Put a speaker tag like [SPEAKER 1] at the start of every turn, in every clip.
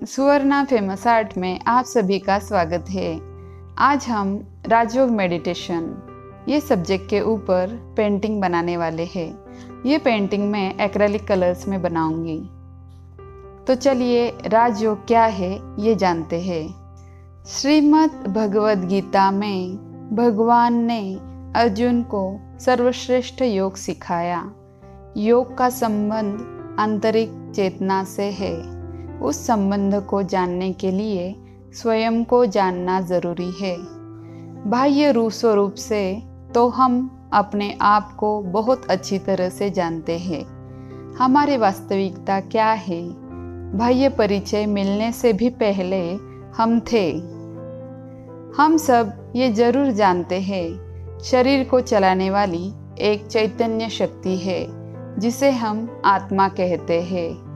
[SPEAKER 1] सुवर्णा famous art में आप सभी का स्वागत है। आज हम राजयोग मेडिटेशन ये सब्जेक्ट के ऊपर पेंटिंग बनाने वाले हैं। ये पेंटिंग मैं एक्रेलिक कलर्स में बनाऊंगी। तो चलिए राजयोग क्या है ये जानते हैं। श्रीमद् भगवद गीता में भगवान ने अर्जुन को सर्वश्रेष्ठ योग सिखाया। योग का संबंध आंतरिक चेतना से है। उस संबंध को जानने के लिए स्वयं को जानना जरूरी है। बाह्य रूप स्वरूप से तो हम अपने आप को बहुत अच्छी तरह से जानते हैं। हमारी वास्तविकता क्या है, बाह्य परिचय मिलने से भी पहले हम थे। हम सब ये जरूर जानते हैं, शरीर को चलाने वाली एक चैतन्य शक्ति है जिसे हम आत्मा कहते हैं,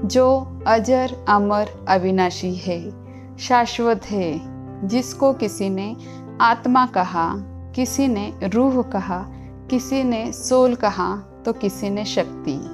[SPEAKER 1] जो अजर अमर अविनाशी है, शाश्वत है, जिसको किसी ने आत्मा कहा, किसी ने रूह कहा, किसी ने सोल कहा तो किसी ने शक्ति।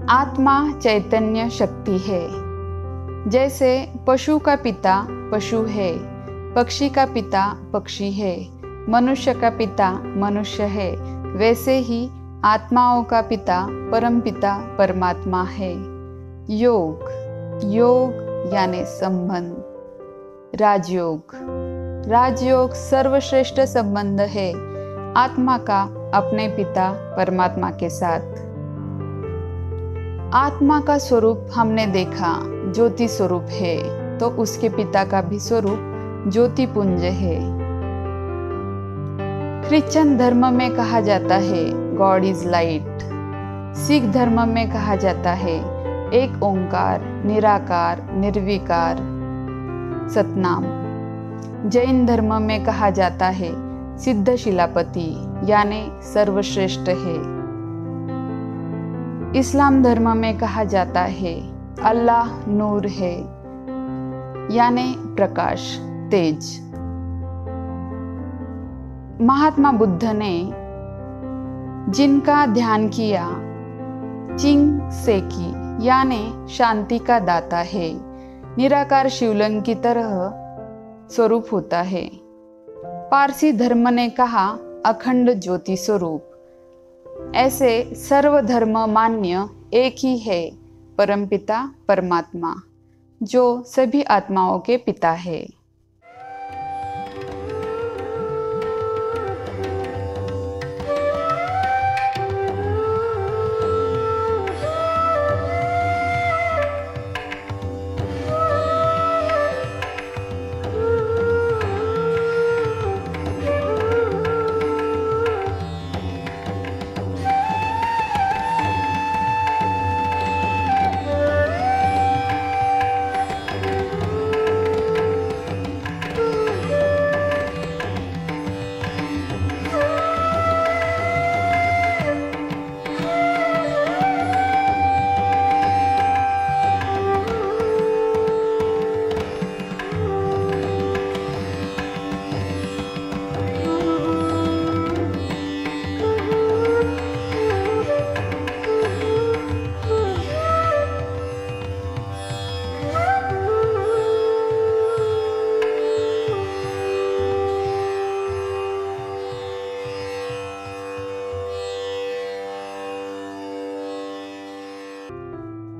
[SPEAKER 1] आत्मा चैतन्य शक्ति है। जैसे पशु का पिता पशु है, पक्षी का पिता पक्षी है, मनुष्य का पिता मनुष्य है, वैसे ही आत्माओं का पिता परम पिता परमात्मा है। योग यानी संबंध। राजयोग सर्वश्रेष्ठ संबंध है आत्मा का अपने पिता परमात्मा के साथ। आत्मा का स्वरूप हमने देखा ज्योति स्वरूप है, तो उसके पिता का भी स्वरूप ज्योति पुंज है। क्रिश्चियन धर्म में कहा जाता है गॉड इज लाइट। सिख धर्म में कहा जाता है एक ओंकार, निराकार, निर्विकार, सतनाम। जैन धर्म में कहा जाता है सिद्ध शिलापति यानी सर्वश्रेष्ठ है। इस्लाम धर्म में कहा जाता है अल्लाह नूर है यानी प्रकाश, तेज। महात्मा बुद्ध ने जिनका ध्यान किया चिंग सेकी यानी शांति का दाता है। निराकार शिवलिंग की तरह स्वरूप होता है। पारसी धर्म ने कहा अखंड ज्योति स्वरूप। ऐसे सर्वधर्म मान्य एक ही है परमपिता परमात्मा, जो सभी आत्माओं के पिता है।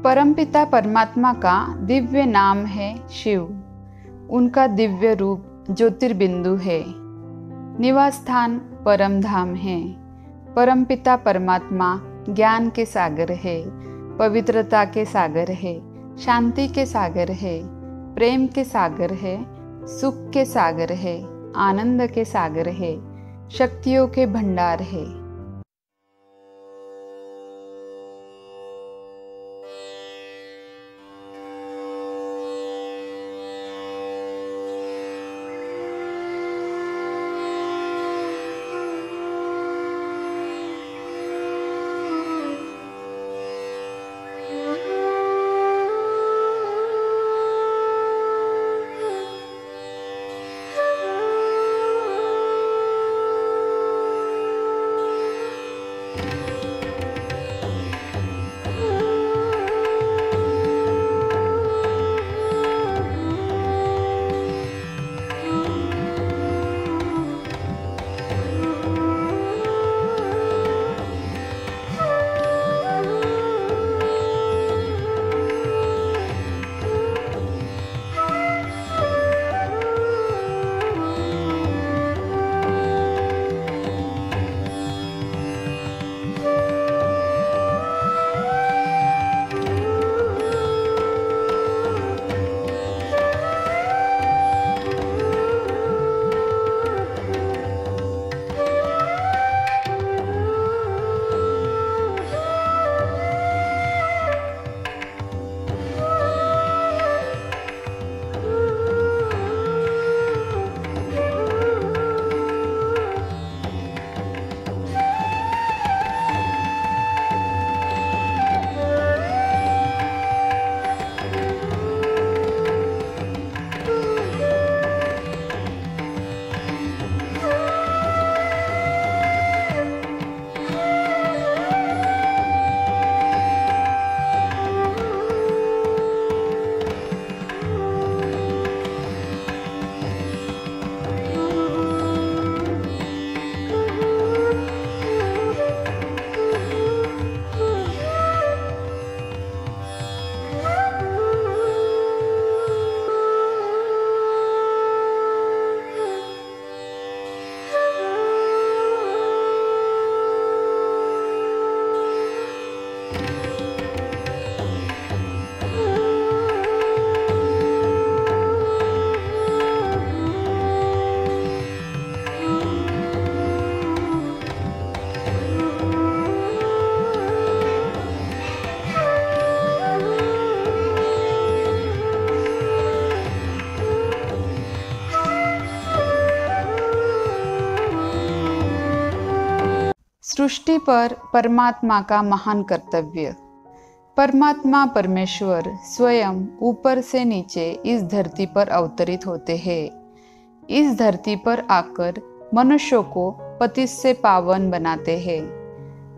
[SPEAKER 1] परमपिता परमात्मा का दिव्य नाम है शिव। उनका दिव्य रूप ज्योतिर्बिंदु है। निवास स्थान परम धाम है। परमपिता परमात्मा ज्ञान के सागर है, पवित्रता के सागर है, शांति के सागर है, प्रेम के सागर है, सुख के सागर है, आनंद के सागर है, शक्तियों के भंडार है। सृष्टि पर परमात्मा का महान कर्तव्य। परमात्मा परमेश्वर स्वयं ऊपर से नीचे इस धरती पर अवतरित होते हैं। इस धरती पर आकर मनुष्यों को पतित से पावन बनाते हैं।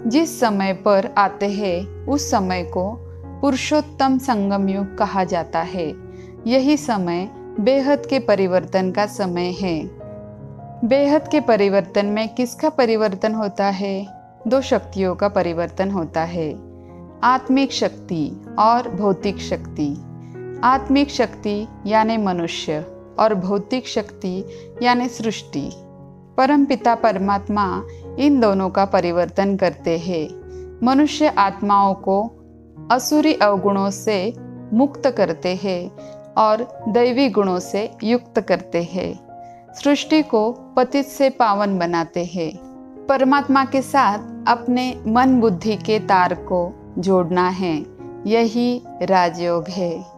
[SPEAKER 1] जिस समय पर आते हैं उस समय को पुरुषोत्तम संगम युग कहा जाता है। यही समय बेहद के परिवर्तन का समय है। बेहद के परिवर्तन में किसका परिवर्तन होता है? दो शक्तियों का परिवर्तन होता है, आत्मिक शक्ति और भौतिक शक्ति। आत्मिक शक्ति यानी मनुष्य और भौतिक शक्ति यानी सृष्टि। परमपिता परमात्मा इन दोनों का परिवर्तन करते हैं। मनुष्य आत्माओं को असुरी अवगुणों से मुक्त करते हैं और दैवी गुणों से युक्त करते हैं। सृष्टि को पतित से पावन बनाते हैं। परमात्मा के साथ अपने मन बुद्धि के तार को जोड़ना है, यही राजयोग है।